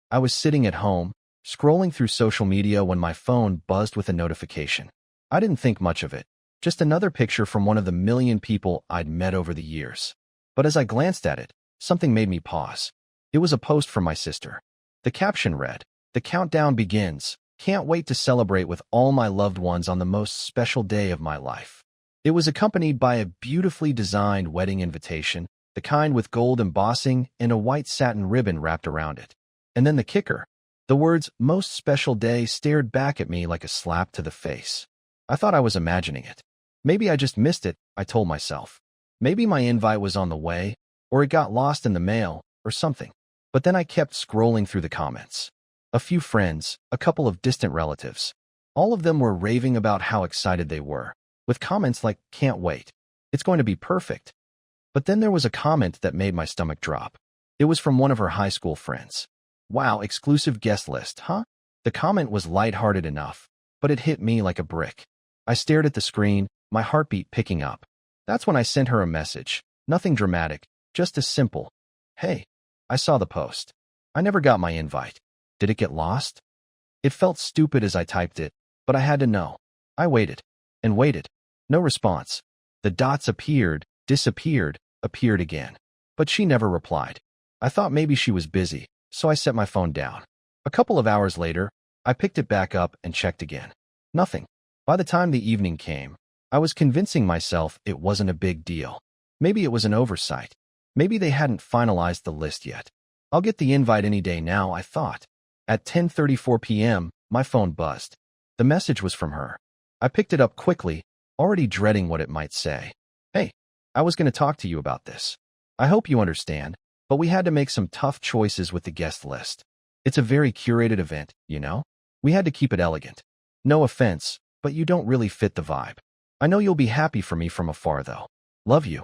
I was sitting at home, scrolling through social media when my phone buzzed with a notification. I didn't think much of it, just another picture from one of the million people I'd met over the years. But as I glanced at it, something made me pause. It was a post from my sister. The caption read, "The countdown begins. Can't wait to celebrate with all my loved ones on the most special day of my life." It was accompanied by a beautifully designed wedding invitation, the kind with gold embossing and a white satin ribbon wrapped around it. And then the kicker. The words, "most special day," stared back at me like a slap to the face. I thought I was imagining it. Maybe I just missed it, I told myself. Maybe my invite was on the way, or it got lost in the mail, or something. But then I kept scrolling through the comments. A few friends, a couple of distant relatives. All of them were raving about how excited they were, with comments like, "Can't wait. It's going to be perfect." But then there was a comment that made my stomach drop. It was from one of her high school friends. "Wow, exclusive guest list, huh?" The comment was lighthearted enough, but it hit me like a brick. I stared at the screen, my heartbeat picking up. That's when I sent her a message. Nothing dramatic, just a simple, "Hey, I saw the post. I never got my invite. Did it get lost?" It felt stupid as I typed it, but I had to know. I waited and waited. No response. The dots appeared, disappeared, appeared again. But she never replied. I thought maybe she was busy, so I set my phone down. A couple of hours later, I picked it back up and checked again. Nothing. By the time the evening came, I was convincing myself it wasn't a big deal. Maybe it was an oversight. Maybe they hadn't finalized the list yet. I'll get the invite any day now, I thought. At 10:34 p.m., my phone buzzed. The message was from her. I picked it up quickly, already dreading what it might say. "Hey, I was going to talk to you about this. I hope you understand, but we had to make some tough choices with the guest list. It's a very curated event, you know? We had to keep it elegant. No offense, but you don't really fit the vibe. I know you'll be happy for me from afar, though. Love you."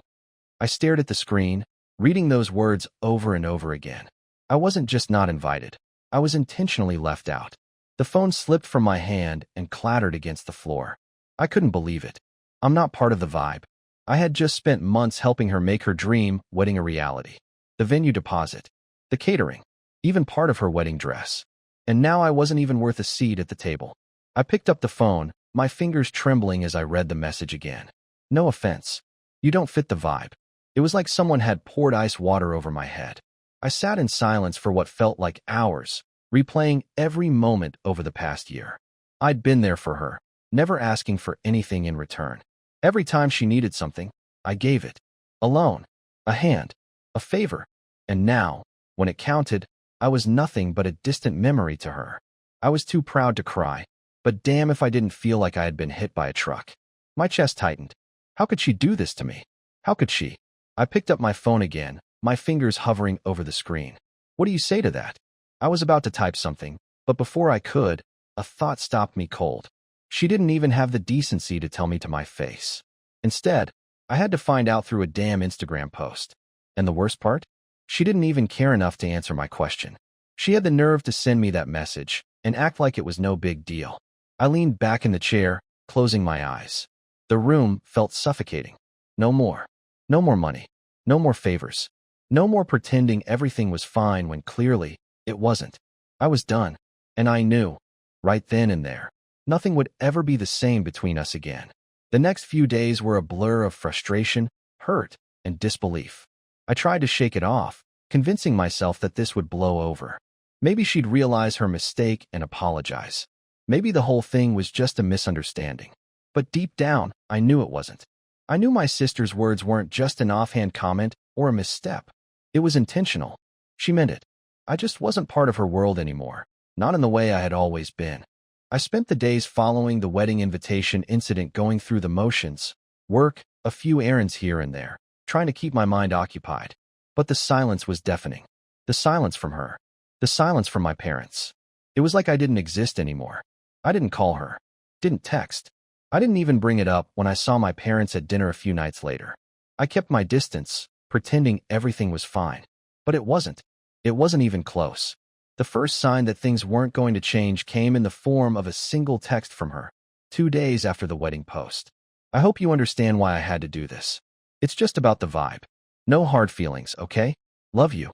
I stared at the screen, reading those words over and over again. I wasn't just not invited. I was intentionally left out. The phone slipped from my hand and clattered against the floor. I couldn't believe it. I'm not part of the vibe. I had just spent months helping her make her dream wedding a reality. The venue deposit, the catering, even part of her wedding dress. And now I wasn't even worth a seat at the table. I picked up the phone, my fingers trembling as I read the message again. "No offense. You don't fit the vibe." It was like someone had poured ice water over my head. I sat in silence for what felt like hours, replaying every moment over the past year. I'd been there for her, never asking for anything in return. Every time she needed something, I gave it. A loan, a hand, a favor. And now, when it counted, I was nothing but a distant memory to her. I was too proud to cry, but damn if I didn't feel like I had been hit by a truck. My chest tightened. How could she do this to me? How could she? I picked up my phone again, my fingers hovering over the screen. What do you say to that? I was about to type something, but before I could, a thought stopped me cold. She didn't even have the decency to tell me to my face. Instead, I had to find out through a damn Instagram post. And the worst part? She didn't even care enough to answer my question. She had the nerve to send me that message and act like it was no big deal. I leaned back in the chair, closing my eyes. The room felt suffocating. No more. No more money. No more favors. No more pretending everything was fine when clearly it wasn't. I was done. And I knew, right then and there, nothing would ever be the same between us again. The next few days were a blur of frustration, hurt, and disbelief. I tried to shake it off, convincing myself that this would blow over. Maybe she'd realize her mistake and apologize. Maybe the whole thing was just a misunderstanding. But deep down, I knew it wasn't. I knew my sister's words weren't just an offhand comment or a misstep. It was intentional. She meant it. I just wasn't part of her world anymore, not in the way I had always been. I spent the days following the wedding invitation incident going through the motions, work, a few errands here and there, trying to keep my mind occupied. But the silence was deafening. The silence from her. The silence from my parents. It was like I didn't exist anymore. I didn't call her. Didn't text. I didn't even bring it up when I saw my parents at dinner a few nights later. I kept my distance, pretending everything was fine. But it wasn't. It wasn't even close. The first sign that things weren't going to change came in the form of a single text from her, 2 days after the wedding post. "I hope you understand why I had to do this. It's just about the vibe. No hard feelings, okay? Love you."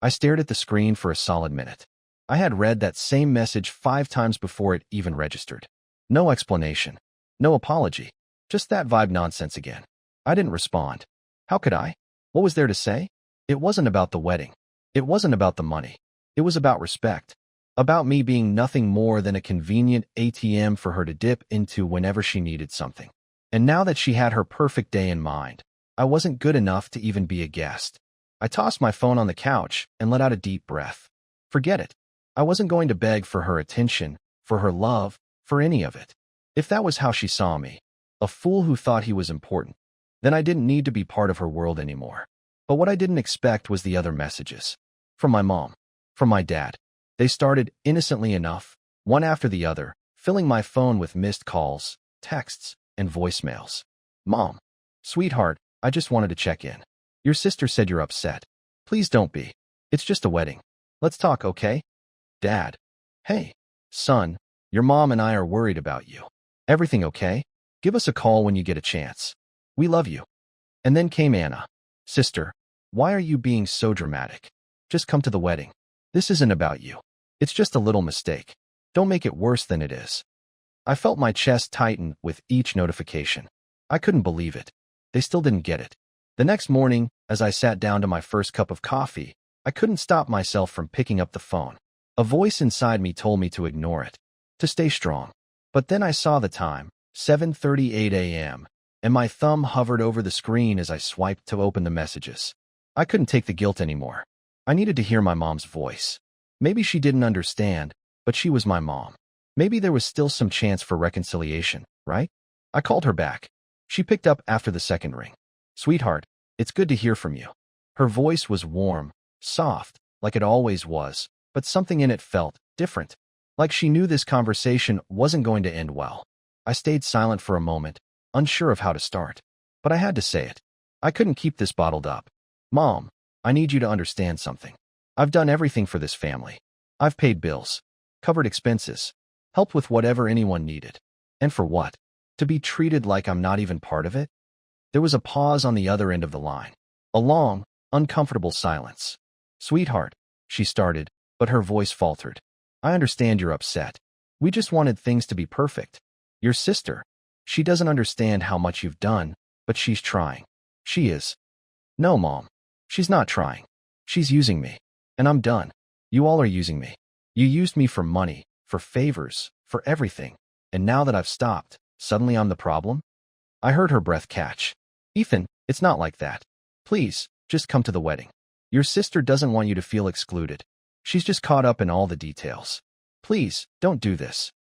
I stared at the screen for a solid minute. I had read that same message 5 times before it even registered. No explanation. No apology. Just that vibe nonsense again. I didn't respond. How could I? What was there to say? It wasn't about the wedding. It wasn't about the money. It was about respect. About me being nothing more than a convenient ATM for her to dip into whenever she needed something. And now that she had her perfect day in mind, I wasn't good enough to even be a guest. I tossed my phone on the couch and let out a deep breath. Forget it. I wasn't going to beg for her attention, for her love, for any of it. If that was how she saw me, a fool who thought he was important, then I didn't need to be part of her world anymore. But what I didn't expect was the other messages. From my mom. From my dad. They started, innocently enough, one after the other, filling my phone with missed calls, texts, and voicemails. Mom. Sweetheart, I just wanted to check in. Your sister said you're upset. Please don't be. It's just a wedding. Let's talk, okay? Dad. Hey. Son, your mom and I are worried about you. Everything okay? Give us a call when you get a chance. We love you. And then came Anna. Sister, why are you being so dramatic? Just come to the wedding. This isn't about you. It's just a little mistake. Don't make it worse than it is. I felt my chest tighten with each notification. I couldn't believe it. They still didn't get it. The next morning, as I sat down to my first cup of coffee, I couldn't stop myself from picking up the phone. A voice inside me told me to ignore it, to stay strong. But then I saw the time, 7:38 a.m., and my thumb hovered over the screen as I swiped to open the messages. I couldn't take the guilt anymore. I needed to hear my mom's voice. Maybe she didn't understand, but she was my mom. Maybe there was still some chance for reconciliation, right? I called her back. She picked up after the second ring. Sweetheart, it's good to hear from you. Her voice was warm, soft, like it always was, but something in it felt different. Like she knew this conversation wasn't going to end well. I stayed silent for a moment, unsure of how to start. But I had to say it. I couldn't keep this bottled up. Mom, I need you to understand something. I've done everything for this family. I've paid bills, covered expenses, helped with whatever anyone needed. And for what? To be treated like I'm not even part of it? There was a pause on the other end of the line. A long, uncomfortable silence. Sweetheart, she started, but her voice faltered. I understand you're upset. We just wanted things to be perfect. Your sister, she doesn't understand how much you've done, but she's trying. She is. No, Mom. She's not trying. She's using me. And I'm done. You all are using me. You used me for money, for favors, for everything. And now that I've stopped, suddenly I'm the problem? I heard her breath catch. Ethan, it's not like that. Please, just come to the wedding. Your sister doesn't want you to feel excluded. She's just caught up in all the details. Please, don't do this.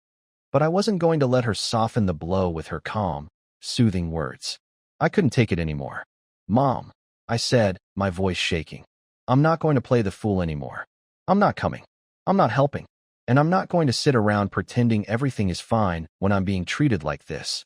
But I wasn't going to let her soften the blow with her calm, soothing words. I couldn't take it anymore. Mom, I said, my voice shaking. I'm not going to play the fool anymore. I'm not coming. I'm not helping. And I'm not going to sit around pretending everything is fine when I'm being treated like this.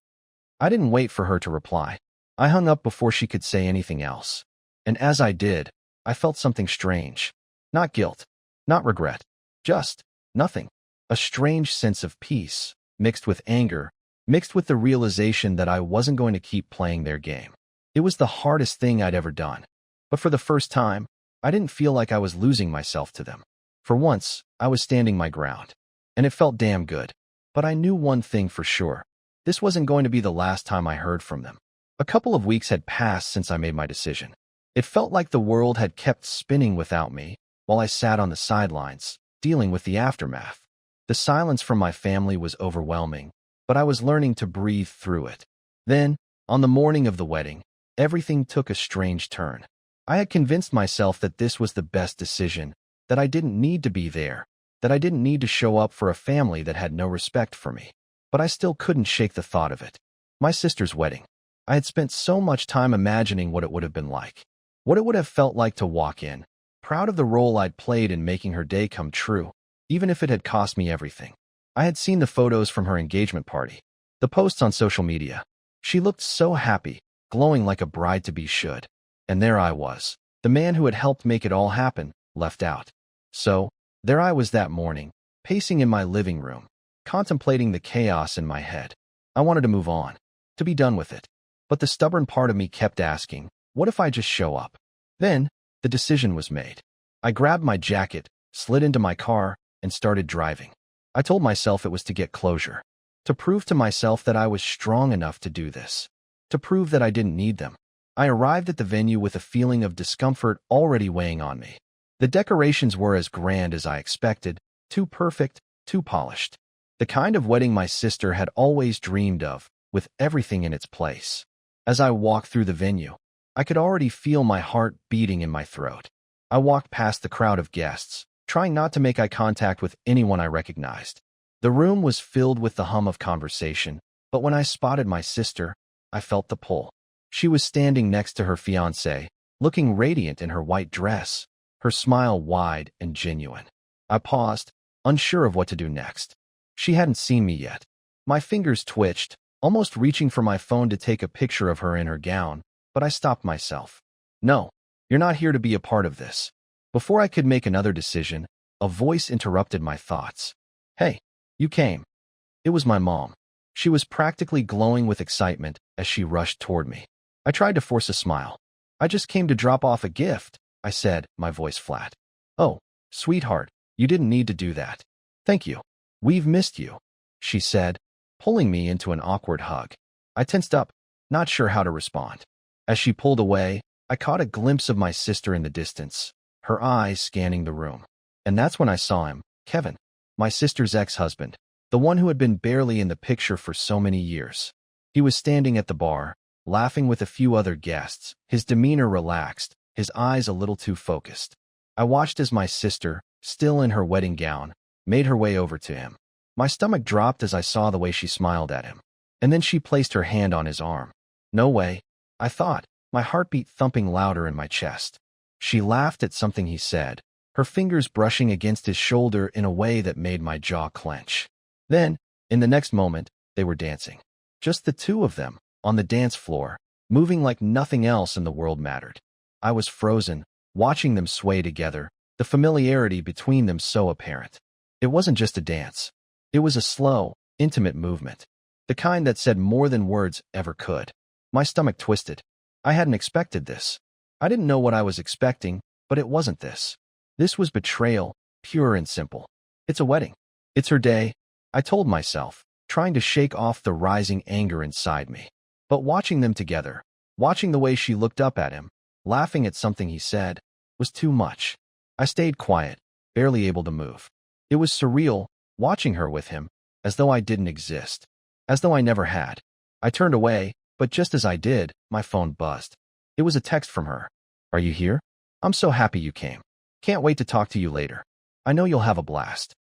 I didn't wait for her to reply. I hung up before she could say anything else. And as I did, I felt something strange. Not guilt. Not regret. Just nothing. A strange sense of peace, mixed with anger, mixed with the realization that I wasn't going to keep playing their game. It was the hardest thing I'd ever done. But for the first time, I didn't feel like I was losing myself to them. For once, I was standing my ground. And it felt damn good. But I knew one thing for sure. This wasn't going to be the last time I heard from them. A couple of weeks had passed since I made my decision. It felt like the world had kept spinning without me, while I sat on the sidelines, dealing with the aftermath. The silence from my family was overwhelming, but I was learning to breathe through it. Then, on the morning of the wedding, everything took a strange turn. I had convinced myself that this was the best decision, that I didn't need to be there, that I didn't need to show up for a family that had no respect for me. But I still couldn't shake the thought of it. My sister's wedding. I had spent so much time imagining what it would have been like. What it would have felt like to walk in, proud of the role I'd played in making her day come true, even if it had cost me everything. I had seen the photos from her engagement party, the posts on social media. She looked so happy, glowing like a bride-to-be should. And there I was, the man who had helped make it all happen, left out. So, there I was that morning, pacing in my living room, contemplating the chaos in my head. I wanted to move on, to be done with it. But the stubborn part of me kept asking, what if I just show up? Then, the decision was made. I grabbed my jacket, slid into my car, and started driving. I told myself it was to get closure, to prove to myself that I was strong enough to do this, to prove that I didn't need them. I arrived at the venue with a feeling of discomfort already weighing on me. The decorations were as grand as I expected, too perfect, too polished. The kind of wedding my sister had always dreamed of, with everything in its place. As I walked through the venue, I could already feel my heart beating in my throat. I walked past the crowd of guests, trying not to make eye contact with anyone I recognized. The room was filled with the hum of conversation, but when I spotted my sister, I felt the pull. She was standing next to her fiancé, looking radiant in her white dress, her smile wide and genuine. I paused, unsure of what to do next. She hadn't seen me yet. My fingers twitched, almost reaching for my phone to take a picture of her in her gown, but I stopped myself. No, you're not here to be a part of this. Before I could make another decision, a voice interrupted my thoughts. Hey, you came. It was my mom. She was practically glowing with excitement as she rushed toward me. I tried to force a smile. I just came to drop off a gift, I said, my voice flat. Oh, sweetheart, you didn't need to do that. Thank you. We've missed you, she said, pulling me into an awkward hug. I tensed up, not sure how to respond. As she pulled away, I caught a glimpse of my sister in the distance, her eyes scanning the room. And that's when I saw him, Kevin, my sister's ex-husband, the one who had been barely in the picture for so many years. He was standing at the bar, laughing with a few other guests, his demeanor relaxed, his eyes a little too focused. I watched as my sister, still in her wedding gown, made her way over to him. My stomach dropped as I saw the way she smiled at him. And then she placed her hand on his arm. No way, I thought, my heartbeat thumping louder in my chest. She laughed at something he said, her fingers brushing against his shoulder in a way that made my jaw clench. Then, in the next moment, they were dancing. Just the two of them, on the dance floor, moving like nothing else in the world mattered. I was frozen, watching them sway together, the familiarity between them so apparent. It wasn't just a dance. It was a slow, intimate movement, the kind that said more than words ever could. My stomach twisted. I hadn't expected this. I didn't know what I was expecting, but it wasn't this. This was betrayal, pure and simple. It's a wedding. It's her day, I told myself, trying to shake off the rising anger inside me. But watching them together, watching the way she looked up at him, laughing at something he said, was too much. I stayed quiet, barely able to move. It was surreal, watching her with him, as though I didn't exist, as though I never had. I turned away, but just as I did, my phone buzzed. It was a text from her. Are you here? I'm so happy you came. Can't wait to talk to you later. I know you'll have a blast.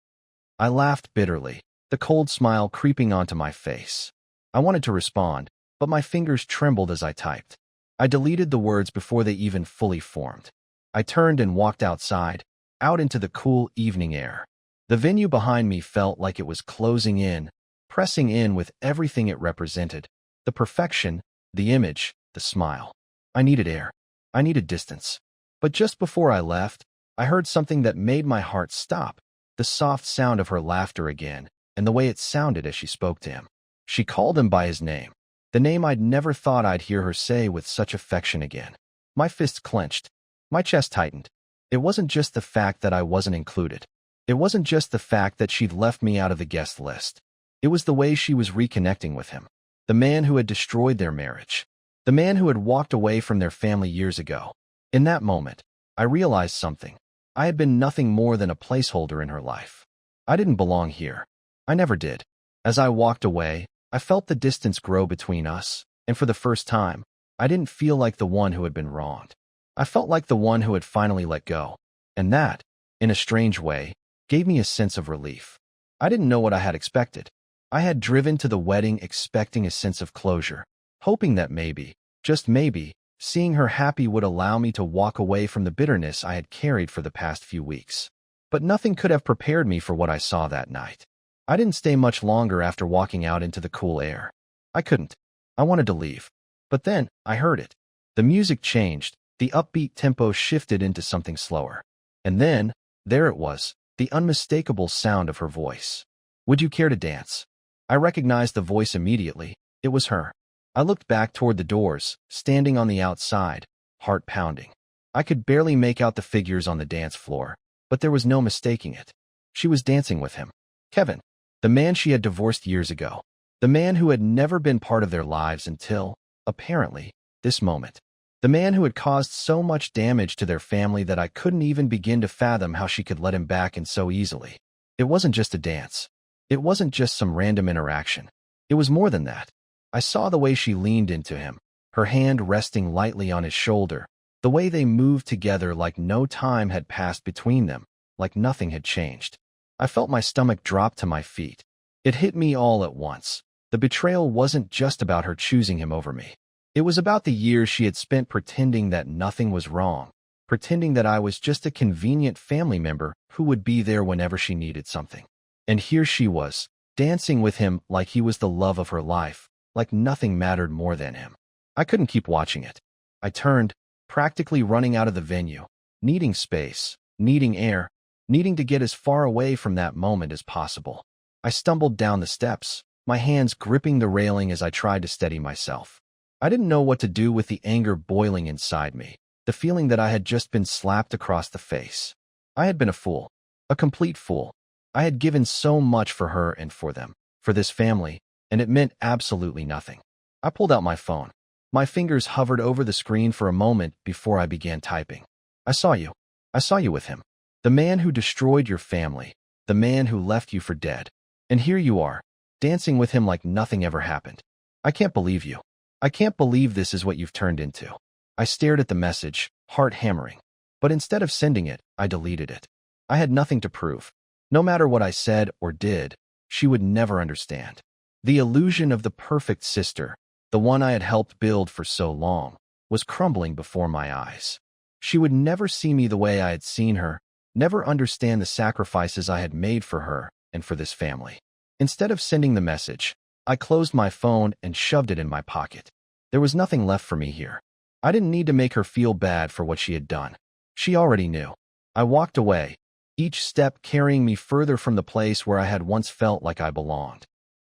I laughed bitterly, the cold smile creeping onto my face. I wanted to respond, but my fingers trembled as I typed. I deleted the words before they even fully formed. I turned and walked outside, out into the cool evening air. The venue behind me felt like it was closing in, pressing in with everything it represented. The perfection, the image, the smile. I needed air. I needed distance. But just before I left, I heard something that made my heart stop, the soft sound of her laughter again, and the way it sounded as she spoke to him. She called him by his name, the name I'd never thought I'd hear her say with such affection again. My fists clenched. My chest tightened. It wasn't just the fact that I wasn't included. It wasn't just the fact that she'd left me out of the guest list. It was the way she was reconnecting with him. The man who had destroyed their marriage. The man who had walked away from their family years ago. In that moment, I realized something. I had been nothing more than a placeholder in her life. I didn't belong here. I never did. As I walked away, I felt the distance grow between us, and for the first time, I didn't feel like the one who had been wronged. I felt like the one who had finally let go. And that, in a strange way, gave me a sense of relief. I didn't know what I had expected. I had driven to the wedding expecting a sense of closure, hoping that maybe, just maybe, seeing her happy would allow me to walk away from the bitterness I had carried for the past few weeks. But nothing could have prepared me for what I saw that night. I didn't stay much longer after walking out into the cool air. I couldn't. I wanted to leave. But then, I heard it. The music changed, the upbeat tempo shifted into something slower. And then, there it was, the unmistakable sound of her voice. Would you care to dance? I recognized the voice immediately. It was her. I looked back toward the doors, standing on the outside, heart pounding. I could barely make out the figures on the dance floor, but there was no mistaking it. She was dancing with him. Kevin, the man she had divorced years ago. The man who had never been part of their lives until, apparently, this moment. The man who had caused so much damage to their family that I couldn't even begin to fathom how she could let him back in so easily. It wasn't just a dance. It wasn't just some random interaction. It was more than that. I saw the way she leaned into him, her hand resting lightly on his shoulder, the way they moved together like no time had passed between them, like nothing had changed. I felt my stomach drop to my feet. It hit me all at once. The betrayal wasn't just about her choosing him over me. It was about the years she had spent pretending that nothing was wrong, pretending that I was just a convenient family member who would be there whenever she needed something. And here she was, dancing with him like he was the love of her life, like nothing mattered more than him. I couldn't keep watching it. I turned, practically running out of the venue, needing space, needing air, needing to get as far away from that moment as possible. I stumbled down the steps, my hands gripping the railing as I tried to steady myself. I didn't know what to do with the anger boiling inside me, the feeling that I had just been slapped across the face. I had been a fool, a complete fool. I had given so much for her and for them, for this family, and it meant absolutely nothing. I pulled out my phone. My fingers hovered over the screen for a moment before I began typing. I saw you. I saw you with him. The man who destroyed your family. The man who left you for dead. And here you are, dancing with him like nothing ever happened. I can't believe you. I can't believe this is what you've turned into. I stared at the message, heart hammering. But instead of sending it, I deleted it. I had nothing to prove. No matter what I said or did, she would never understand. The illusion of the perfect sister, the one I had helped build for so long, was crumbling before my eyes. She would never see me the way I had seen her, never understand the sacrifices I had made for her and for this family. Instead of sending the message, I closed my phone and shoved it in my pocket. There was nothing left for me here. I didn't need to make her feel bad for what she had done. She already knew. I walked away, each step carrying me further from the place where I had once felt like I belonged.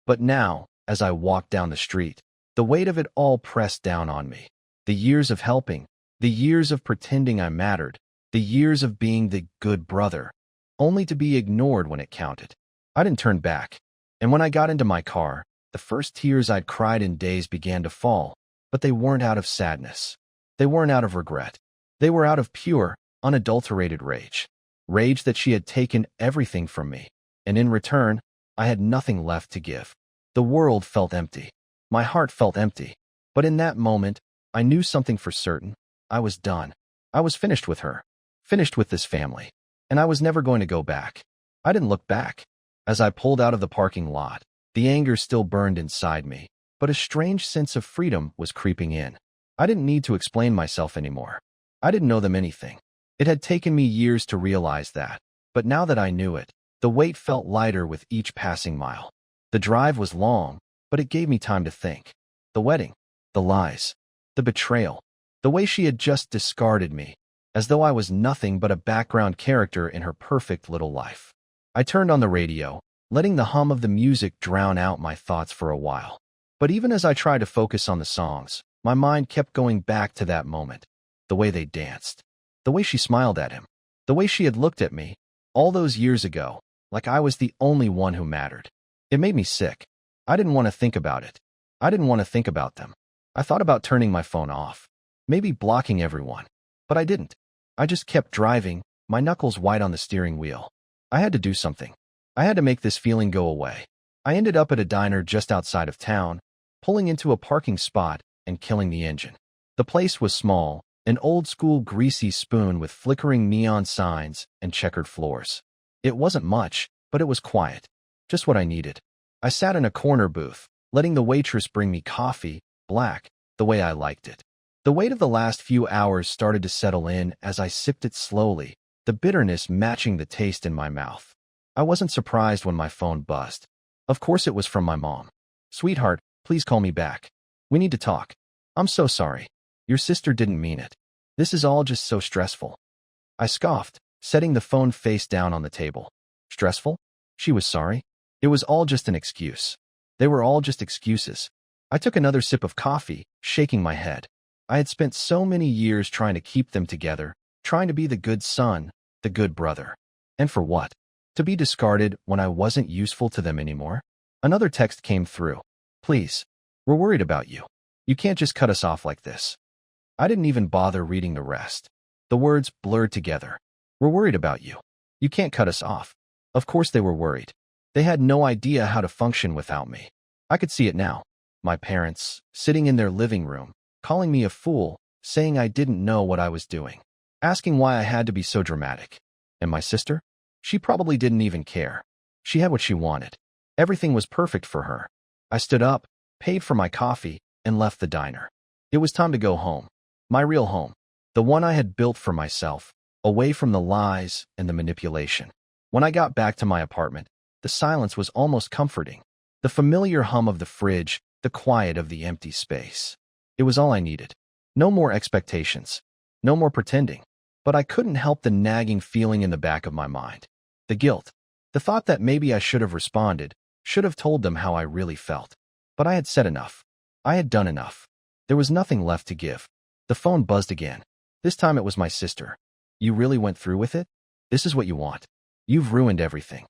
But now, as I walked down the street, the weight of it all pressed down on me. The years of helping, the years of pretending I mattered, the years of being the good brother, only to be ignored when it counted. I didn't turn back, and when I got into my car, the first tears I'd cried in days began to fall, but they weren't out of sadness. They weren't out of regret. They were out of pure, unadulterated rage. Rage that she had taken everything from me, and in return, I had nothing left to give. The world felt empty. My heart felt empty. But in that moment, I knew something for certain. I was done. I was finished with her, finished with this family, and I was never going to go back. I didn't look back. As I pulled out of the parking lot, the anger still burned inside me, but a strange sense of freedom was creeping in. I didn't need to explain myself anymore. I didn't owe them anything. It had taken me years to realize that, but now that I knew it, the weight felt lighter with each passing mile. The drive was long, but it gave me time to think. The wedding, the lies, the betrayal, the way she had just discarded me, as though I was nothing but a background character in her perfect little life. I turned on the radio, letting the hum of the music drown out my thoughts for a while. But even as I tried to focus on the songs, my mind kept going back to that moment. The way they danced, the way she smiled at him, the way she had looked at me, all those years ago, like I was the only one who mattered. It made me sick. I didn't want to think about it. I didn't want to think about them. I thought about turning my phone off, maybe blocking everyone. But I didn't. I just kept driving, my knuckles white on the steering wheel. I had to do something. I had to make this feeling go away. I ended up at a diner just outside of town, pulling into a parking spot and killing the engine. The place was small, an old-school greasy spoon with flickering neon signs and checkered floors. It wasn't much, but it was quiet. Just what I needed. I sat in a corner booth, letting the waitress bring me coffee, black, the way I liked it. The weight of the last few hours started to settle in as I sipped it slowly, the bitterness matching the taste in my mouth. I wasn't surprised when my phone buzzed. Of course it was from my mom. "Sweetheart, please call me back. We need to talk. I'm so sorry. Your sister didn't mean it. This is all just so stressful." I scoffed, setting the phone face down on the table. Stressful? She was sorry? It was all just an excuse. They were all just excuses. I took another sip of coffee, shaking my head. I had spent so many years trying to keep them together, trying to be the good son, the good brother. And for what? To be discarded when I wasn't useful to them anymore? Another text came through. Please, we're worried about you. You can't just cut us off like this. I didn't even bother reading the rest. The words blurred together. We're worried about you. You can't cut us off. Of course they were worried. They had no idea how to function without me. I could see it now. My parents, sitting in their living room, calling me a fool, saying I didn't know what I was doing, asking why I had to be so dramatic. And my sister? She probably didn't even care. She had what she wanted. Everything was perfect for her. I stood up, paid for my coffee, and left the diner. It was time to go home. My real home. The one I had built for myself, away from the lies and the manipulation. When I got back to my apartment, the silence was almost comforting. The familiar hum of the fridge, the quiet of the empty space. It was all I needed. No more expectations. No more pretending. But I couldn't help the nagging feeling in the back of my mind. The guilt. The thought that maybe I should have responded, should have told them how I really felt. But I had said enough. I had done enough. There was nothing left to give. The phone buzzed again. This time it was my sister. You really went through with it? This is what you want. You've ruined everything.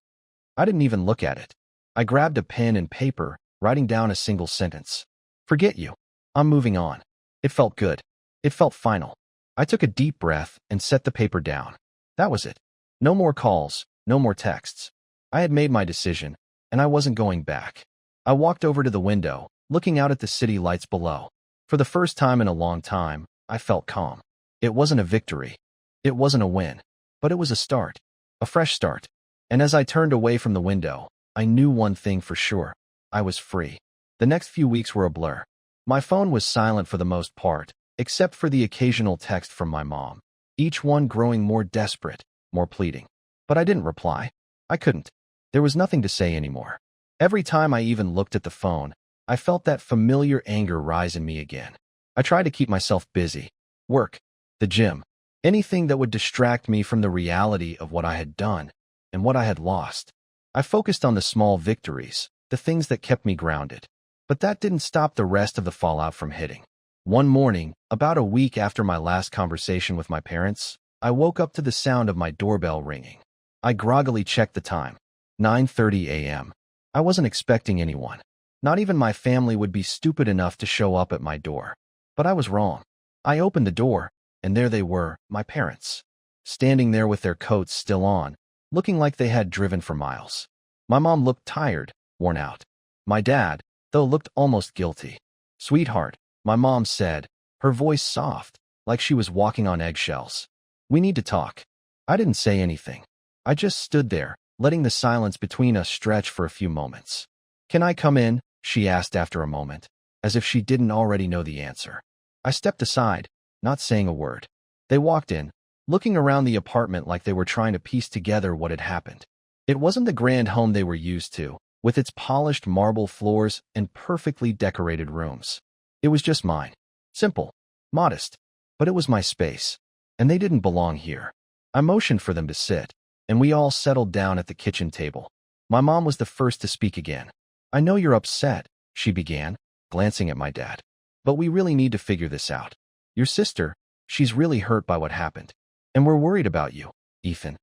I didn't even look at it. I grabbed a pen and paper, writing down a single sentence. Forget you. I'm moving on. It felt good. It felt final. I took a deep breath and set the paper down. That was it. No more calls, no more texts. I had made my decision, and I wasn't going back. I walked over to the window, looking out at the city lights below. For the first time in a long time, I felt calm. It wasn't a victory. It wasn't a win. But it was a start. A fresh start. And as I turned away from the window, I knew one thing for sure. I was free. The next few weeks were a blur. My phone was silent for the most part, except for the occasional text from my mom, each one growing more desperate, more pleading. But I didn't reply. I couldn't. There was nothing to say anymore. Every time I even looked at the phone, I felt that familiar anger rise in me again. I tried to keep myself busy. Work, the gym, anything that would distract me from the reality of what I had done and what I had lost. I focused on the small victories, the things that kept me grounded. But that didn't stop the rest of the fallout from hitting. One morning, about a week after my last conversation with my parents, I woke up to the sound of my doorbell ringing. I groggily checked the time. 9:30 a.m. I wasn't expecting anyone. Not even my family would be stupid enough to show up at my door. But I was wrong. I opened the door, and there they were, my parents, standing there with their coats still on, looking like they had driven for miles. My mom looked tired, worn out. My dad, though, looked almost guilty. Sweetheart, my mom said, her voice soft, like she was walking on eggshells. We need to talk. I didn't say anything. I just stood there, letting the silence between us stretch for a few moments. Can I come in? She asked after a moment, as if she didn't already know the answer. I stepped aside, not saying a word. They walked in, looking around the apartment like they were trying to piece together what had happened. It wasn't the grand home they were used to, with its polished marble floors and perfectly decorated rooms. It was just mine. Simple, modest, but it was my space, and they didn't belong here. I motioned for them to sit, and we all settled down at the kitchen table. My mom was the first to speak again. I know you're upset, she began, glancing at my dad. But we really need to figure this out. Your sister, she's really hurt by what happened. And we're worried about you, Ethan.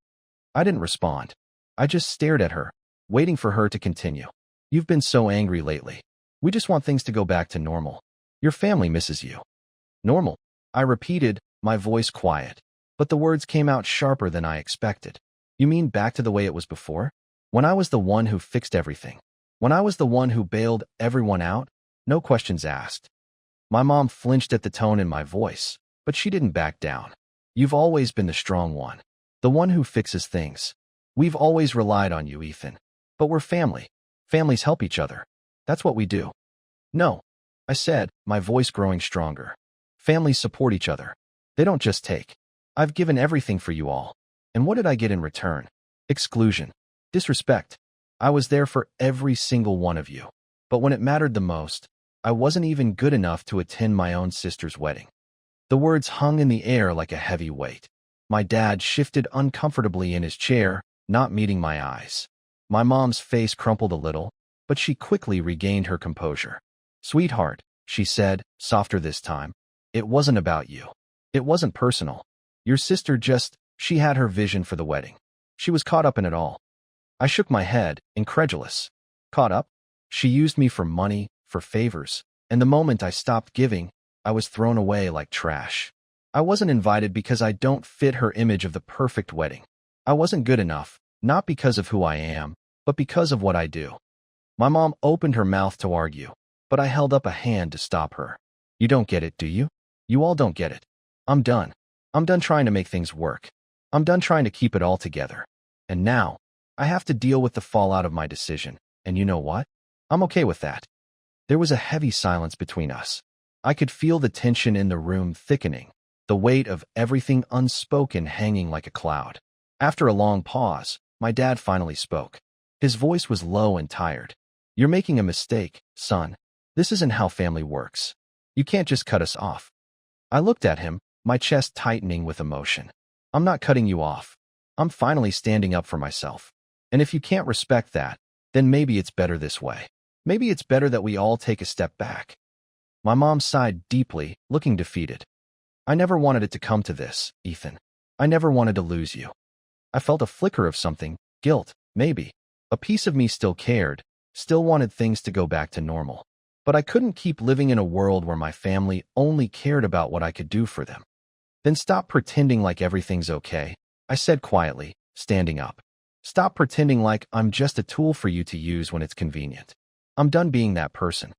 I didn't respond. I just stared at her, waiting for her to continue. You've been so angry lately. We just want things to go back to normal. Your family misses you. Normal, I repeated, my voice quiet. But the words came out sharper than I expected. You mean back to the way it was before? When I was the one who fixed everything. When I was the one who bailed everyone out? No questions asked. My mom flinched at the tone in my voice, but she didn't back down. You've always been the strong one. The one who fixes things. We've always relied on you, Ethan. But we're family. Families help each other. That's what we do. No, I said, my voice growing stronger. Families support each other. They don't just take. I've given everything for you all. And what did I get in return? Exclusion. Disrespect. I was there for every single one of you. But when it mattered the most, I wasn't even good enough to attend my own sister's wedding. The words hung in the air like a heavy weight. My dad shifted uncomfortably in his chair, not meeting my eyes. My mom's face crumpled a little, but she quickly regained her composure. Sweetheart, she said, softer this time. It wasn't about you. It wasn't personal. Your sister she had her vision for the wedding. She was caught up in it all. I shook my head, incredulous. Caught up? She used me for money, for favors, and the moment I stopped giving, I was thrown away like trash. I wasn't invited because I don't fit her image of the perfect wedding. I wasn't good enough, not because of who I am, but because of what I do. My mom opened her mouth to argue, but I held up a hand to stop her. You don't get it, do you? You all don't get it. I'm done. I'm done trying to make things work. I'm done trying to keep it all together. And now, I have to deal with the fallout of my decision. And you know what? I'm okay with that. There was a heavy silence between us. I could feel the tension in the room thickening, the weight of everything unspoken hanging like a cloud. After a long pause, my dad finally spoke. His voice was low and tired. You're making a mistake, son. This isn't how family works. You can't just cut us off. I looked at him, my chest tightening with emotion. I'm not cutting you off. I'm finally standing up for myself. And if you can't respect that, then maybe it's better this way. Maybe it's better that we all take a step back. My mom sighed deeply, looking defeated. I never wanted it to come to this, Ethan. I never wanted to lose you. I felt a flicker of something, guilt, maybe. A piece of me still cared, still wanted things to go back to normal. But I couldn't keep living in a world where my family only cared about what I could do for them. Then stop pretending like everything's okay, I said quietly, standing up. Stop pretending like I'm just a tool for you to use when it's convenient. I'm done being that person.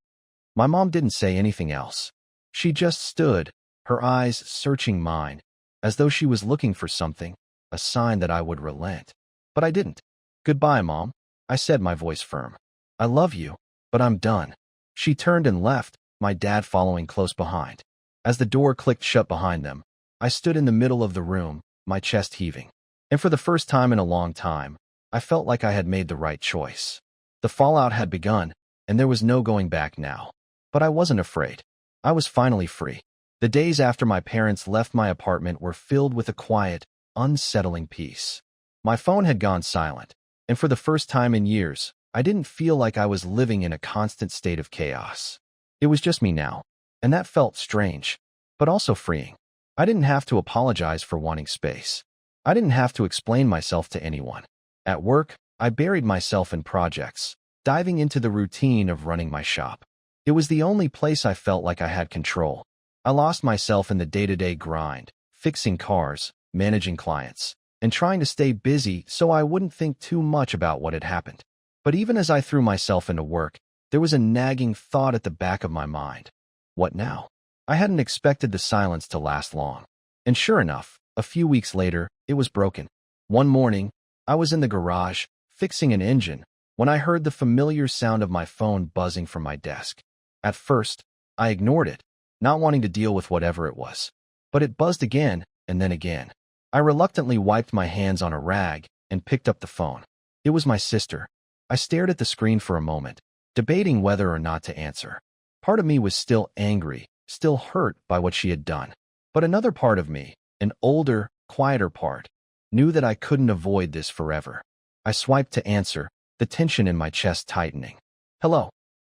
My mom didn't say anything else. She just stood, her eyes searching mine, as though she was looking for something, a sign that I would relent. But I didn't. Goodbye, Mom, I said, my voice firm. I love you, but I'm done. She turned and left, my dad following close behind. As the door clicked shut behind them, I stood in the middle of the room, my chest heaving. And for the first time in a long time, I felt like I had made the right choice. The fallout had begun, and there was no going back now. But I wasn't afraid. I was finally free. The days after my parents left my apartment were filled with a quiet, unsettling peace. My phone had gone silent, and for the first time in years, I didn't feel like I was living in a constant state of chaos. It was just me now, and that felt strange, but also freeing. I didn't have to apologize for wanting space. I didn't have to explain myself to anyone. At work, I buried myself in projects, diving into the routine of running my shop. It was the only place I felt like I had control. I lost myself in the day-to-day grind, fixing cars, managing clients, and trying to stay busy so I wouldn't think too much about what had happened. But even as I threw myself into work, there was a nagging thought at the back of my mind. What now? I hadn't expected the silence to last long. And sure enough, a few weeks later, it was broken. One morning, I was in the garage, fixing an engine, when I heard the familiar sound of my phone buzzing from my desk. At first, I ignored it, not wanting to deal with whatever it was. But it buzzed again, and then again. I reluctantly wiped my hands on a rag and picked up the phone. It was my sister. I stared at the screen for a moment, debating whether or not to answer. Part of me was still angry, still hurt by what she had done. But another part of me, an older, quieter part, knew that I couldn't avoid this forever. I swiped to answer, the tension in my chest tightening. Hello.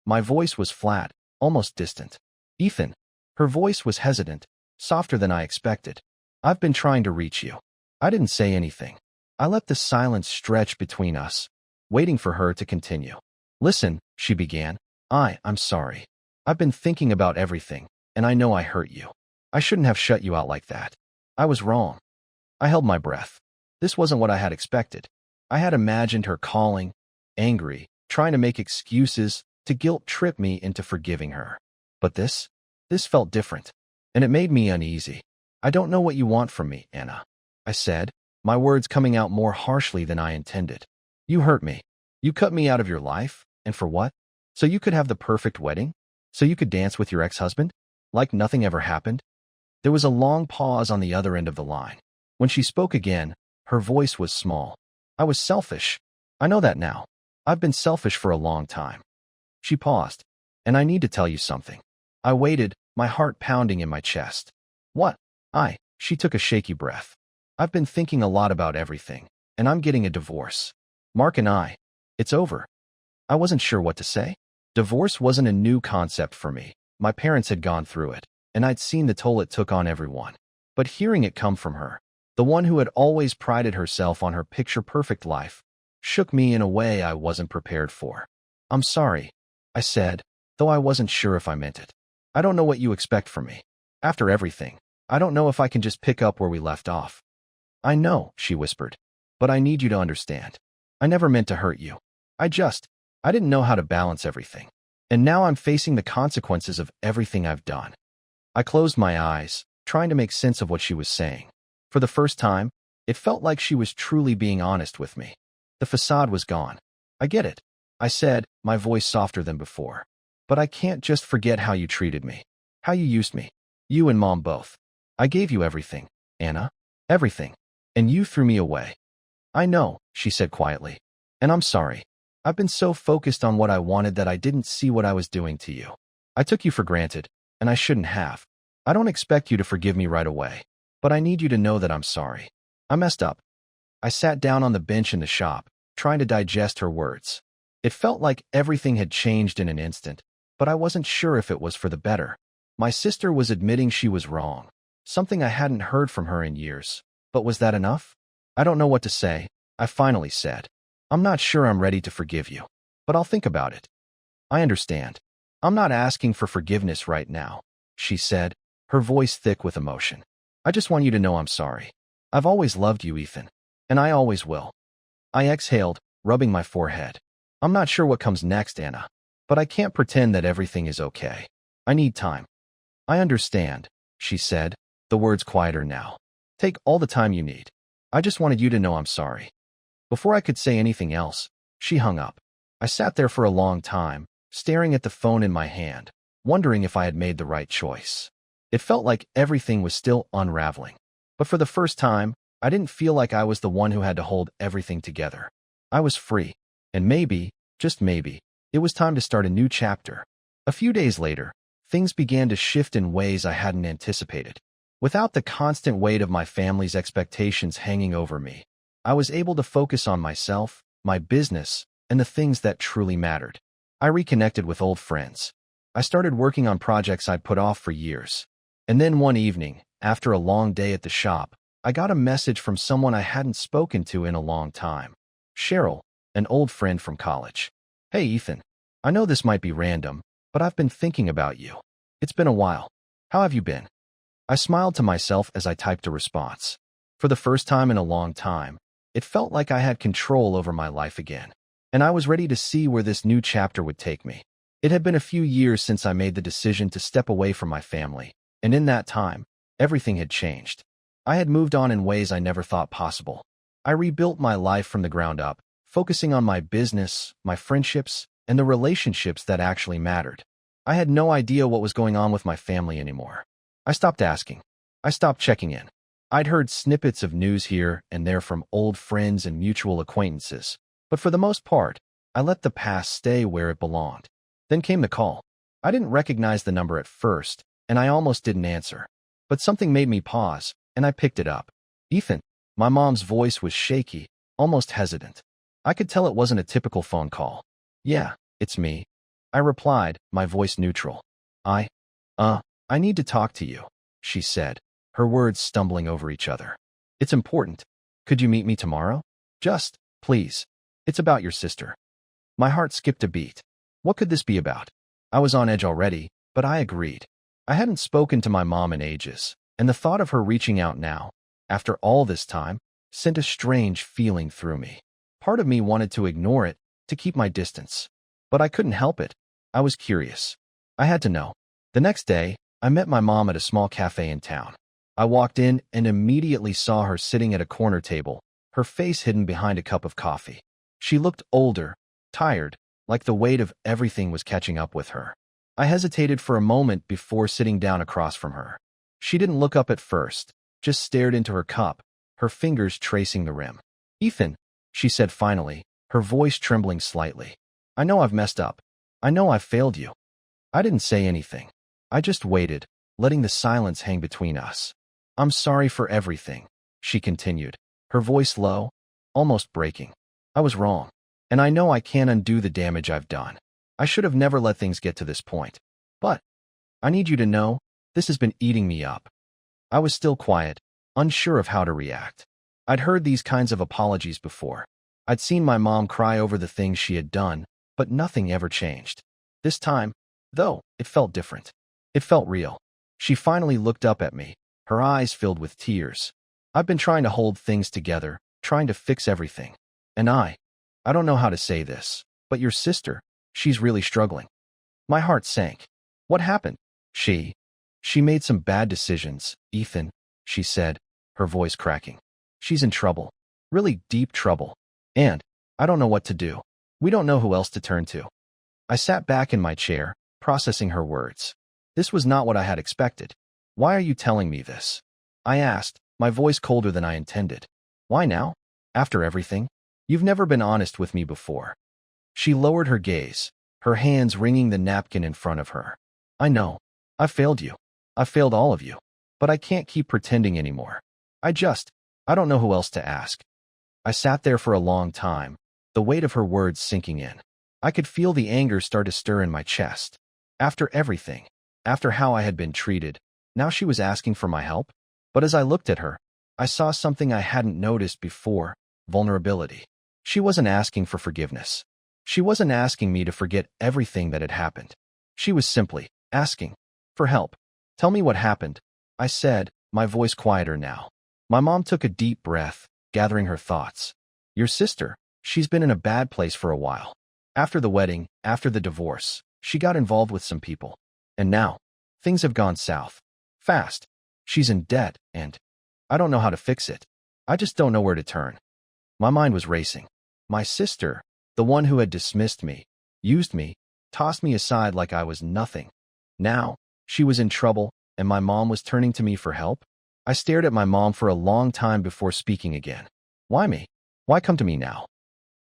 My voice was flat, almost distant. Ethan. Her voice was hesitant, softer than I expected. I've been trying to reach you. I didn't say anything. I let the silence stretch between us, waiting for her to continue. Listen, she began. I'm sorry. I've been thinking about everything, and I know I hurt you. I shouldn't have shut you out like that. I was wrong. I held my breath. This wasn't what I had expected. I had imagined her calling, angry, trying to make excuses, to guilt-trip me into forgiving her. But this felt different, and it made me uneasy. I don't know what you want from me, Anna, I said, my words coming out more harshly than I intended. You hurt me. You cut me out of your life, and for what? So you could have the perfect wedding? So you could dance with your ex-husband? Like nothing ever happened? There was a long pause on the other end of the line. When she spoke again, her voice was small. I was selfish. I know that now. I've been selfish for a long time. She paused. And I need to tell you something. I waited, my heart pounding in my chest. What? She took a shaky breath. I've been thinking a lot about everything, and I'm getting a divorce. Mark and it's over. I wasn't sure what to say. Divorce wasn't a new concept for me. My parents had gone through it, and I'd seen the toll it took on everyone. But hearing it come from her, the one who had always prided herself on her picture-perfect life, shook me in a way I wasn't prepared for. "I'm sorry," I said, though I wasn't sure if I meant it. "I don't know what you expect from me. After everything, I don't know if I can just pick up where we left off." "I know," she whispered, "but I need you to understand. I never meant to hurt you. I didn't know how to balance everything. And now I'm facing the consequences of everything I've done." I closed my eyes, trying to make sense of what she was saying. For the first time, it felt like she was truly being honest with me. The facade was gone. "I get it," I said, my voice softer than before. "But I can't just forget how you treated me. How you used me. You and Mom both. I gave you everything, Anna. Everything. And you threw me away." "I know," she said quietly. "And I'm sorry. I've been so focused on what I wanted that I didn't see what I was doing to you. I took you for granted, and I shouldn't have. I don't expect you to forgive me right away, but I need you to know that I'm sorry. I messed up." I sat down on the bench in the shop, trying to digest her words. It felt like everything had changed in an instant, but I wasn't sure if it was for the better. My sister was admitting she was wrong, something I hadn't heard from her in years. But was that enough? "I don't know what to say," I finally said. "I'm not sure I'm ready to forgive you, but I'll think about it." "I understand. I'm not asking for forgiveness right now," she said, her voice thick with emotion. "I just want you to know I'm sorry. I've always loved you, Ethan, and I always will." I exhaled, rubbing my forehead. "I'm not sure what comes next, Anna, but I can't pretend that everything is okay. I need time." "I understand," she said, the words quieter now. "Take all the time you need. I just wanted you to know I'm sorry." Before I could say anything else, she hung up. I sat there for a long time, staring at the phone in my hand, wondering if I had made the right choice. It felt like everything was still unraveling. But for the first time, I didn't feel like I was the one who had to hold everything together. I was free. And maybe, just maybe, it was time to start a new chapter. A few days later, things began to shift in ways I hadn't anticipated. Without the constant weight of my family's expectations hanging over me, I was able to focus on myself, my business, and the things that truly mattered. I reconnected with old friends. I started working on projects I'd put off for years. And then one evening, after a long day at the shop, I got a message from someone I hadn't spoken to in a long time. Cheryl, an old friend from college. "Hey, Ethan. I know this might be random, but I've been thinking about you. It's been a while. How have you been?" I smiled to myself as I typed a response. For the first time in a long time, it felt like I had control over my life again, and I was ready to see where this new chapter would take me. It had been a few years since I made the decision to step away from my family, and in that time, everything had changed. I had moved on in ways I never thought possible. I rebuilt my life from the ground up, focusing on my business, my friendships, and the relationships that actually mattered. I had no idea what was going on with my family anymore. I stopped asking. I stopped checking in. I'd heard snippets of news here and there from old friends and mutual acquaintances, but for the most part, I let the past stay where it belonged. Then came the call. I didn't recognize the number at first, and I almost didn't answer. But something made me pause, and I picked it up. "Ethan." My mom's voice was shaky, almost hesitant. I could tell it wasn't a typical phone call. "Yeah, it's me," I replied, my voice neutral. I need to talk to you," she said, her words stumbling over each other. "It's important. Could you meet me tomorrow? Just, please. It's about your sister." My heart skipped a beat. What could this be about? I was on edge already, but I agreed. I hadn't spoken to my mom in ages, and the thought of her reaching out now, after all this time, sent a strange feeling through me. Part of me wanted to ignore it, to keep my distance. But I couldn't help it. I was curious. I had to know. The next day, I met my mom at a small cafe in town. I walked in and immediately saw her sitting at a corner table, her face hidden behind a cup of coffee. She looked older, tired, like the weight of everything was catching up with her. I hesitated for a moment before sitting down across from her. She didn't look up at first, just stared into her cup, her fingers tracing the rim. "Ethan," she said finally, her voice trembling slightly. "I know I've messed up. I know I've failed you." I didn't say anything. I just waited, letting the silence hang between us. "I'm sorry for everything," she continued, her voice low, almost breaking. "I was wrong, and I know I can't undo the damage I've done. I should have never let things get to this point. But I need you to know, this has been eating me up." I was still quiet, unsure of how to react. I'd heard these kinds of apologies before. I'd seen my mom cry over the things she had done, but nothing ever changed. This time, though, it felt different. It felt real. She finally looked up at me, her eyes filled with tears. I've been trying to hold things together, trying to fix everything. And I don't know how to say this, but your sister, she's really struggling. My heart sank. What happened? She made some bad decisions, Ethan, she said, her voice cracking. She's in trouble. Really deep trouble. And I don't know what to do. We don't know who else to turn to. I sat back in my chair, processing her words. This was not what I had expected. Why are you telling me this? I asked, my voice colder than I intended. Why now? After everything? You've never been honest with me before. She lowered her gaze, her hands wringing the napkin in front of her. I know. I failed you. I failed all of you. But I can't keep pretending anymore. I don't know who else to ask. I sat there for a long time, the weight of her words sinking in. I could feel the anger start to stir in my chest. After everything, after how I had been treated, now she was asking for my help? But as I looked at her, I saw something I hadn't noticed before: vulnerability. She wasn't asking for forgiveness. She wasn't asking me to forget everything that had happened. She was simply asking for help. Tell me what happened, I said, my voice quieter now. My mom took a deep breath, gathering her thoughts. Your sister, she's been in a bad place for a while. After the wedding, after the divorce, she got involved with some people. And now, things have gone south. Fast. She's in debt, and I don't know how to fix it. I just don't know where to turn. My mind was racing. My sister, the one who had dismissed me, used me, tossed me aside like I was nothing. Now, she was in trouble, and my mom was turning to me for help? I stared at my mom for a long time before speaking again. Why me? Why come to me now?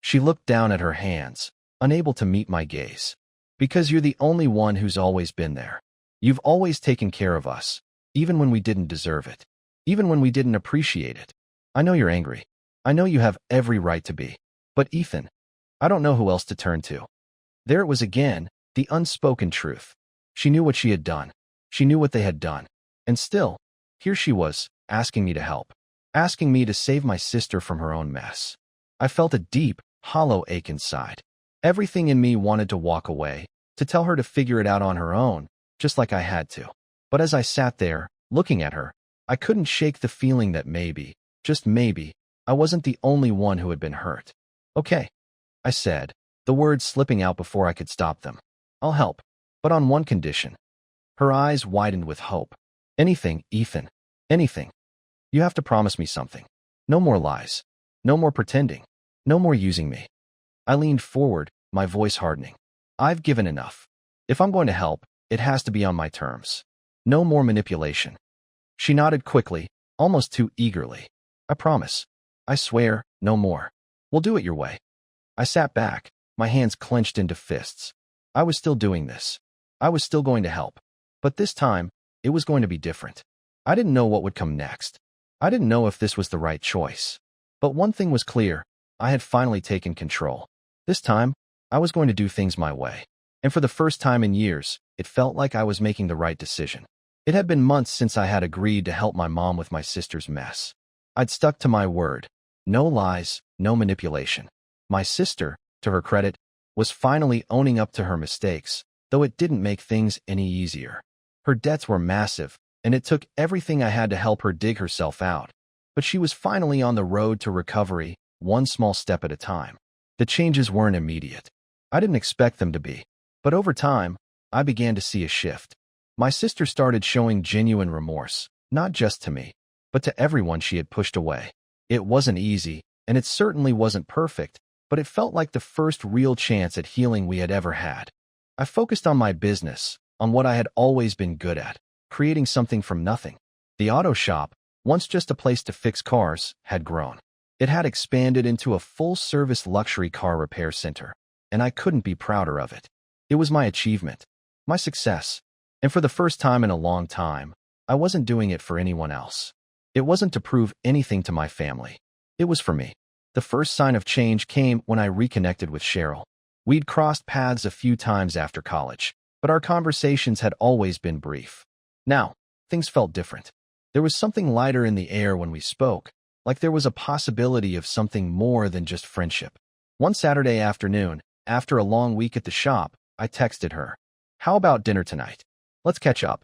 She looked down at her hands, unable to meet my gaze. Because you're the only one who's always been there. You've always taken care of us, even when we didn't deserve it, even when we didn't appreciate it. I know you're angry. I know you have every right to be. But Ethan, I don't know who else to turn to. There it was again, the unspoken truth. She knew what she had done. She knew what they had done. And still, here she was, asking me to help, asking me to save my sister from her own mess. I felt a deep, hollow ache inside. Everything in me wanted to walk away, to tell her to figure it out on her own, just like I had to. But as I sat there, looking at her, I couldn't shake the feeling that maybe, just maybe, I wasn't the only one who had been hurt. Okay, I said, the words slipping out before I could stop them. I'll help, but on one condition. Her eyes widened with hope. Anything, Ethan, anything. You have to promise me something. No more lies. No more pretending. No more using me. I leaned forward, my voice hardening. I've given enough. If I'm going to help, it has to be on my terms. No more manipulation. She nodded quickly, almost too eagerly. I promise. I swear, no more. We'll do it your way. I sat back, my hands clenched into fists. I was still doing this. I was still going to help. But this time, it was going to be different. I didn't know what would come next. I didn't know if this was the right choice. But one thing was clear. I had finally taken control. This time, I was going to do things my way. And for the first time in years, it felt like I was making the right decision. It had been months since I had agreed to help my mom with my sister's mess. I'd stuck to my word. No lies, no manipulation. My sister, to her credit, was finally owning up to her mistakes, though it didn't make things any easier. Her debts were massive, and it took everything I had to help her dig herself out. But she was finally on the road to recovery, one small step at a time. The changes weren't immediate. I didn't expect them to be. But over time, I began to see a shift. My sister started showing genuine remorse, not just to me, but to everyone she had pushed away. It wasn't easy, and it certainly wasn't perfect, but it felt like the first real chance at healing we had ever had. I focused on my business, on what I had always been good at, creating something from nothing. The auto shop, once just a place to fix cars, had grown. It had expanded into a full-service luxury car repair center, and I couldn't be prouder of it. It was my achievement, my success, and for the first time in a long time, I wasn't doing it for anyone else. It wasn't to prove anything to my family. It was for me. The first sign of change came when I reconnected with Cheryl. We'd crossed paths a few times after college, but our conversations had always been brief. Now, things felt different. There was something lighter in the air when we spoke, like there was a possibility of something more than just friendship. One Saturday afternoon, after a long week at the shop, I texted her, "How about dinner tonight? Let's catch up."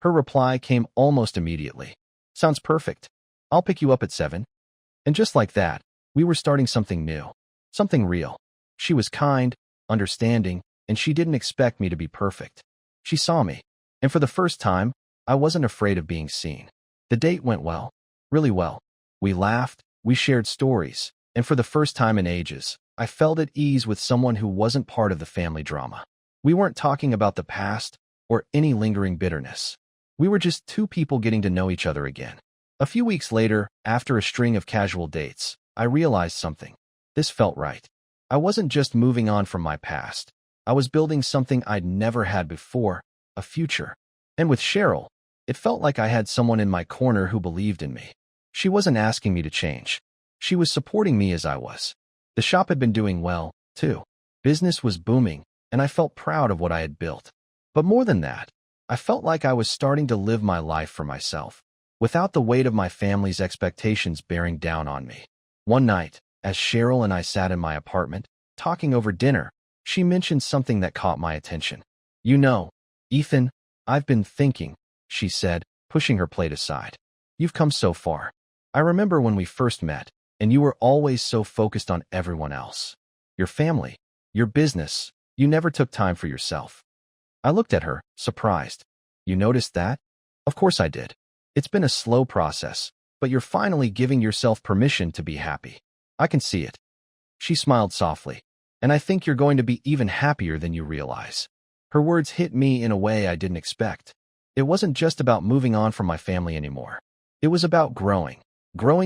Her reply came almost immediately. "Sounds perfect. I'll pick you up at 7. And just like that, we were starting something new. Something real. She was kind, understanding, and she didn't expect me to be perfect. She saw me. And for the first time, I wasn't afraid of being seen. The date went well. Really well. We laughed, we shared stories, and for the first time in ages, I felt at ease with someone who wasn't part of the family drama. We weren't talking about the past or any lingering bitterness. We were just two people getting to know each other again. A few weeks later, after a string of casual dates, I realized something. This felt right. I wasn't just moving on from my past. I was building something I'd never had before, a future. And with Cheryl, it felt like I had someone in my corner who believed in me. She wasn't asking me to change. She was supporting me as I was. The shop had been doing well, too. Business was booming, and I felt proud of what I had built. But more than that, I felt like I was starting to live my life for myself, without the weight of my family's expectations bearing down on me. One night, as Cheryl and I sat in my apartment, talking over dinner, she mentioned something that caught my attention. "You know, Ethan, I've been thinking," she said, pushing her plate aside. "You've come so far. I remember when we first met, and you were always so focused on everyone else. Your family, your business, you never took time for yourself." I looked at her, surprised. "You noticed that?" "Of course I did. It's been a slow process, but you're finally giving yourself permission to be happy. I can see it." She smiled softly. "And I think you're going to be even happier than you realize." Her words hit me in a way I didn't expect. It wasn't just about moving on from my family anymore. It was about growing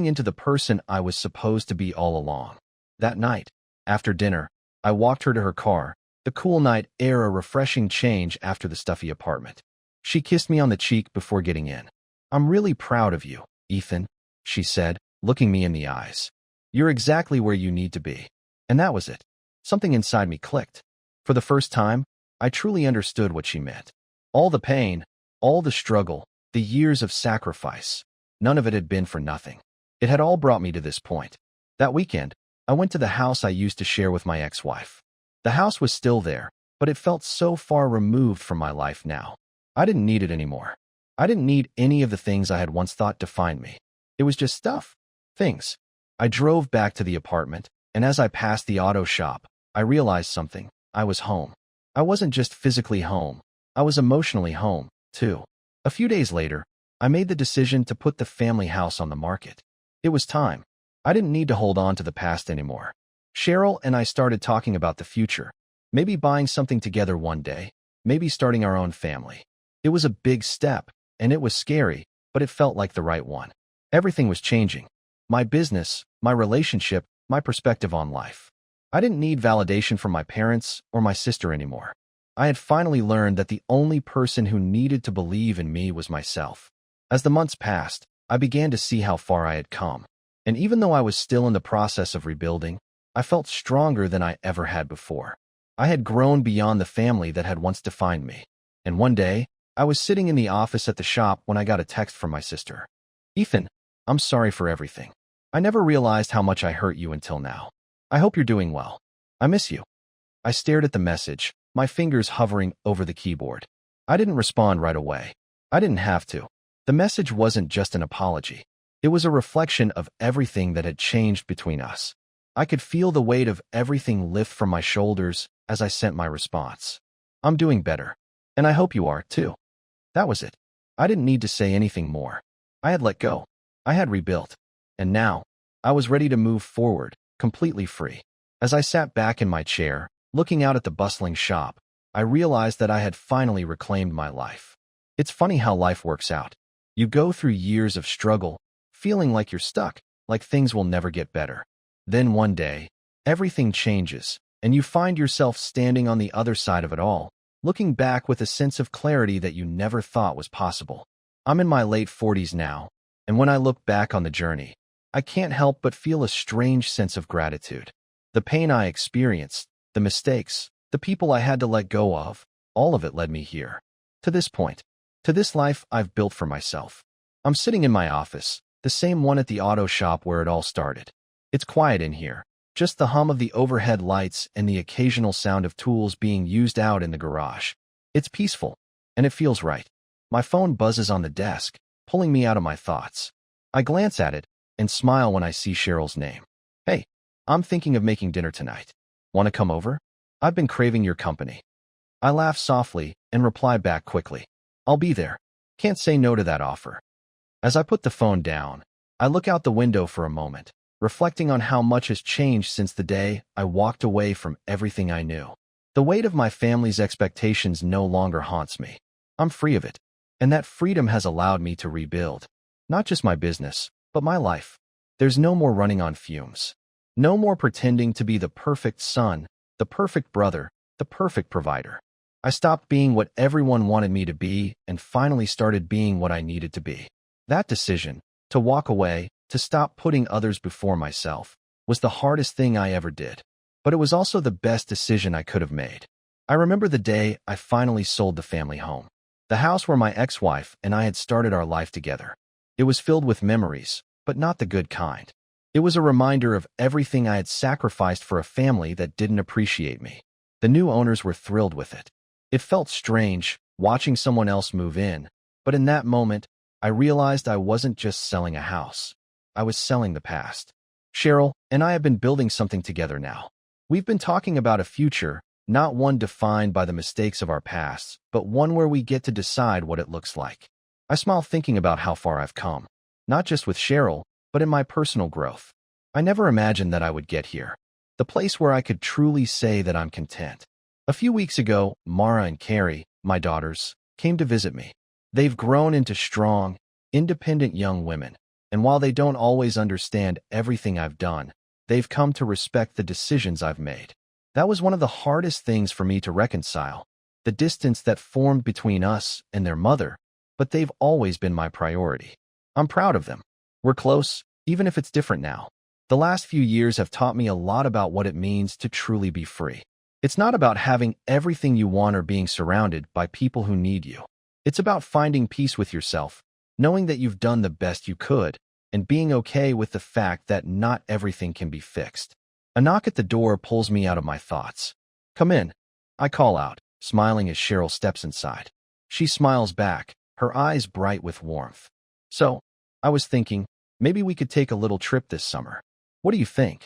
into the person I was supposed to be all along. That night, after dinner, I walked her to her car, the cool night air a refreshing change after the stuffy apartment. She kissed me on the cheek before getting in. "I'm really proud of you, Ethan," she said, looking me in the eyes. "You're exactly where you need to be." And that was it. Something inside me clicked. For the first time, I truly understood what she meant. All the pain, all the struggle, the years of sacrifice, none of it had been for nothing. It had all brought me to this point. That weekend, I went to the house I used to share with my ex-wife. The house was still there, but it felt so far removed from my life now. I didn't need it anymore. I didn't need any of the things I had once thought defined me. It was just stuff. Things. I drove back to the apartment, and as I passed the auto shop, I realized something. I was home. I wasn't just physically home. I was emotionally home, too. A few days later, I made the decision to put the family house on the market. It was time. I didn't need to hold on to the past anymore. Cheryl and I started talking about the future. Maybe buying something together one day. Maybe starting our own family. It was a big step, and it was scary, but it felt like the right one. Everything was changing. My business, my relationship, my perspective on life. I didn't need validation from my parents or my sister anymore. I had finally learned that the only person who needed to believe in me was myself. As the months passed, I began to see how far I had come. And even though I was still in the process of rebuilding, I felt stronger than I ever had before. I had grown beyond the family that had once defined me. And one day, I was sitting in the office at the shop when I got a text from my sister. "Ethan, I'm sorry for everything. I never realized how much I hurt you until now. I hope you're doing well. I miss you." I stared at the message, my fingers hovering over the keyboard. I didn't respond right away. I didn't have to. The message wasn't just an apology. It was a reflection of everything that had changed between us. I could feel the weight of everything lift from my shoulders as I sent my response. "I'm doing better. And I hope you are, too." That was it. I didn't need to say anything more. I had let go. I had rebuilt. And now, I was ready to move forward, completely free. As I sat back in my chair, looking out at the bustling shop, I realized that I had finally reclaimed my life. It's funny how life works out. You go through years of struggle, feeling like you're stuck, like things will never get better. Then one day, everything changes, and you find yourself standing on the other side of it all, looking back with a sense of clarity that you never thought was possible. I'm in my late 40s now, and when I look back on the journey, I can't help but feel a strange sense of gratitude. The pain I experienced, the mistakes, the people I had to let go of, all of it led me here. To this point. To this life I've built for myself. I'm sitting in my office, the same one at the auto shop where it all started. It's quiet in here, just the hum of the overhead lights and the occasional sound of tools being used out in the garage. It's peaceful, and it feels right. My phone buzzes on the desk, pulling me out of my thoughts. I glance at it and smile when I see Cheryl's name. Hey, I'm thinking of making dinner tonight. Want to come over? I've been craving your company. I laugh softly and reply back quickly. I'll be there. Can't say no to that offer. As I put the phone down, I look out the window for a moment, reflecting on how much has changed since the day I walked away from everything I knew. The weight of my family's expectations no longer haunts me. I'm free of it, and that freedom has allowed me to rebuild. Not just my business, but my life. There's no more running on fumes. No more pretending to be the perfect son, the perfect brother, the perfect provider. I stopped being what everyone wanted me to be and finally started being what I needed to be. That decision, to walk away, to stop putting others before myself, was the hardest thing I ever did. But it was also the best decision I could have made. I remember the day I finally sold the family home. The house where my ex-wife and I had started our life together. It was filled with memories, but not the good kind. It was a reminder of everything I had sacrificed for a family that didn't appreciate me. The new owners were thrilled with it. It felt strange, watching someone else move in, but in that moment, I realized I wasn't just selling a house. I was selling the past. Cheryl and I have been building something together now. We've been talking about a future, not one defined by the mistakes of our past, but one where we get to decide what it looks like. I smile thinking about how far I've come, not just with Cheryl, but in my personal growth. I never imagined that I would get here, the place where I could truly say that I'm content. A few weeks ago, Mara and Carrie, my daughters, came to visit me. They've grown into strong, independent young women, and while they don't always understand everything I've done, they've come to respect the decisions I've made. That was one of the hardest things for me to reconcile, the distance that formed between us and their mother, but they've always been my priority. I'm proud of them. We're close, even if it's different now. The last few years have taught me a lot about what it means to truly be free. It's not about having everything you want or being surrounded by people who need you. It's about finding peace with yourself, knowing that you've done the best you could, and being okay with the fact that not everything can be fixed. A knock at the door pulls me out of my thoughts. Come in, I call out, smiling as Cheryl steps inside. She smiles back, her eyes bright with warmth. So, I was thinking, maybe we could take a little trip this summer. What do you think?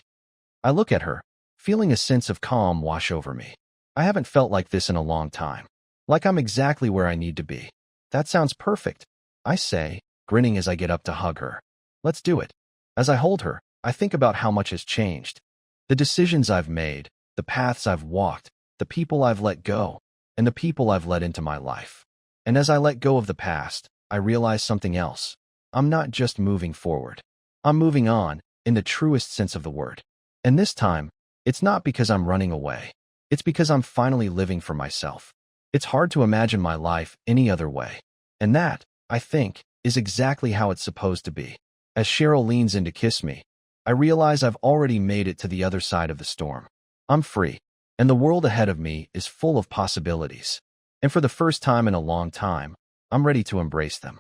I look at her, feeling a sense of calm wash over me. I haven't felt like this in a long time. Like I'm exactly where I need to be. That sounds perfect, I say, grinning as I get up to hug her. Let's do it. As I hold her, I think about how much has changed. The decisions I've made, the paths I've walked, the people I've let go, and the people I've let into my life. And as I let go of the past, I realize something else. I'm not just moving forward. I'm moving on, in the truest sense of the word. And this time, it's not because I'm running away. It's because I'm finally living for myself. It's hard to imagine my life any other way. And that, I think, is exactly how it's supposed to be. As Cheryl leans in to kiss me, I realize I've already made it to the other side of the storm. I'm free, and the world ahead of me is full of possibilities. And for the first time in a long time, I'm ready to embrace them.